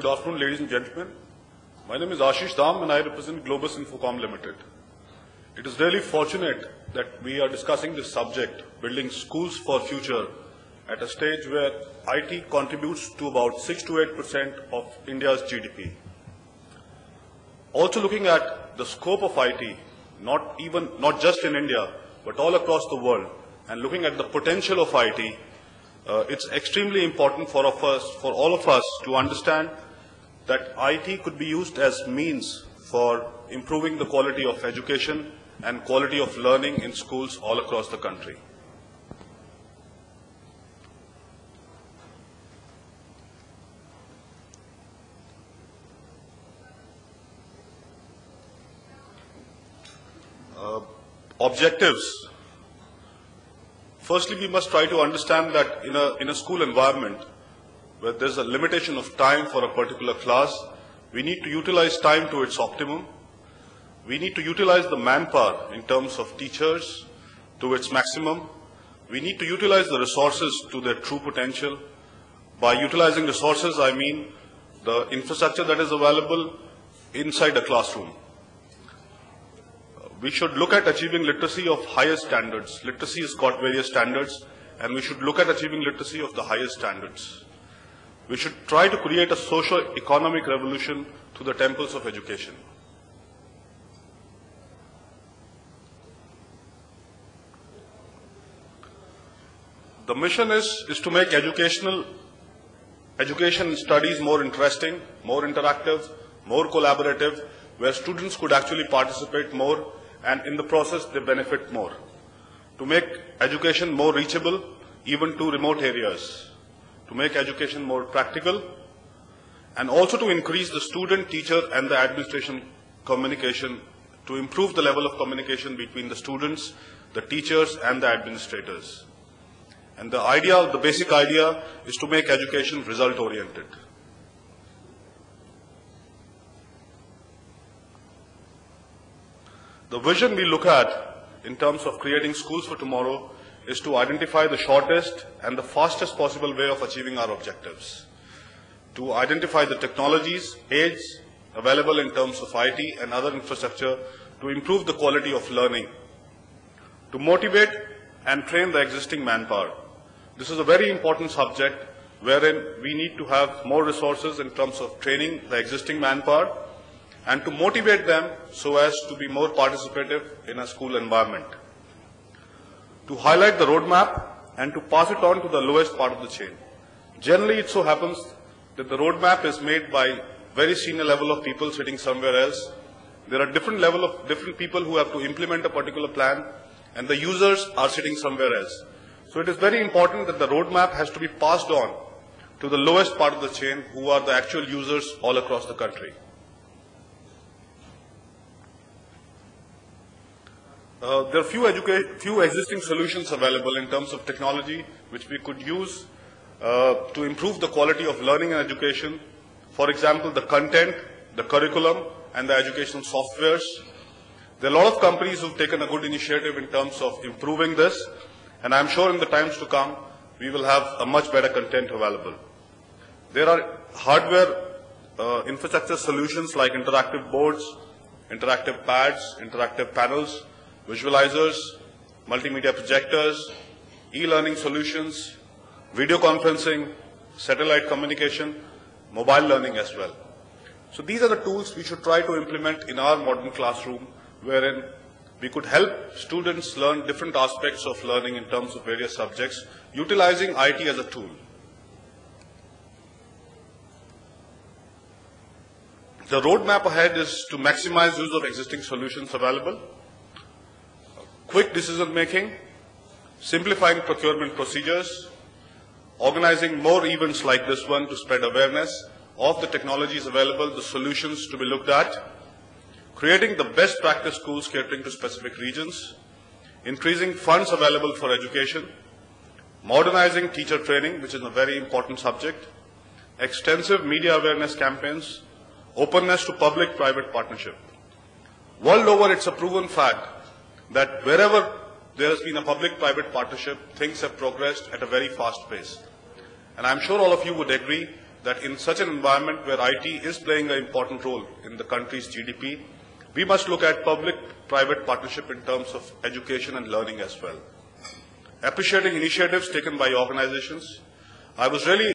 Good afternoon, ladies and gentlemen. My name is Ashish Dham and I represent Globus Infocom Limited. It is really fortunate that we are discussing this subject, building schools for future, at a stage where IT contributes to about 6 to 8% of India's GDP. Also looking at the scope of IT, not just in India, but all across the world, and looking at the potential of IT, it's extremely important for all of us to understand that IT could be used as means for improving the quality of education and quality of learning in schools all across the country. Objectives. Firstly, we must try to understand that in a school environment where there's a limitation of time for a particular class, we need to utilize time to its optimum. We need to utilize the manpower in terms of teachers to its maximum. We need to utilize the resources to their true potential. By utilizing resources, I mean the infrastructure that is available inside a classroom. We should look at achieving literacy of highest standards. Literacy has got various standards, and we should look at achieving literacy of the highest standards. We should try to create a socio-economic revolution to the temples of education. The mission is to make education and studies more interesting, more interactive, more collaborative, where students could actually participate more and in the process they benefit more. To make education more reachable even to remote areas. To make education more practical, and also to increase the student, teacher and the administration communication, to improve the level of communication between the students, the teachers and the administrators. And the basic idea is to make education result oriented. The vision we look at in terms of creating schools for tomorrow is to identify the shortest and the fastest possible way of achieving our objectives. To identify the technologies, aids available in terms of IT and other infrastructure to improve the quality of learning. To motivate and train the existing manpower. This is a very important subject wherein we need to have more resources in terms of training the existing manpower and to motivate them so as to be more participative in a school environment. To highlight the roadmap and to pass it on to the lowest part of the chain. Generally, it so happens that the roadmap is made by very senior level of people sitting somewhere else. There are different people who have to implement a particular plan, and the users are sitting somewhere else. So it is very important that the roadmap has to be passed on to the lowest part of the chain, who are the actual users all across the country. There are few existing solutions available in terms of technology which we could use to improve the quality of learning and education. For example, the content, the curriculum and the educational softwares. There are a lot of companies who have taken a good initiative in terms of improving this, and I am sure in the times to come we will have a much better content available. There are hardware infrastructure solutions like interactive boards, interactive pads, interactive panels, visualizers, multimedia projectors, e-learning solutions, video conferencing, satellite communication, mobile learning as well. So these are the tools we should try to implement in our modern classroom, wherein we could help students learn different aspects of learning in terms of various subjects, utilizing IT as a tool. The roadmap ahead is to maximize use of existing solutions available, quick decision making, simplifying procurement procedures, organizing more events like this one to spread awareness of the technologies available, the solutions to be looked at, creating the best practice schools catering to specific regions, increasing funds available for education, modernizing teacher training, which is a very important subject, extensive media awareness campaigns, openness to public-private partnership. World over, it's a proven fact that wherever there has been a public-private partnership, things have progressed at a very fast pace. And I'm sure all of you would agree that in such an environment where IT is playing an important role in the country's GDP, we must look at public-private partnership in terms of education and learning as well. Appreciating initiatives taken by organizations, I was really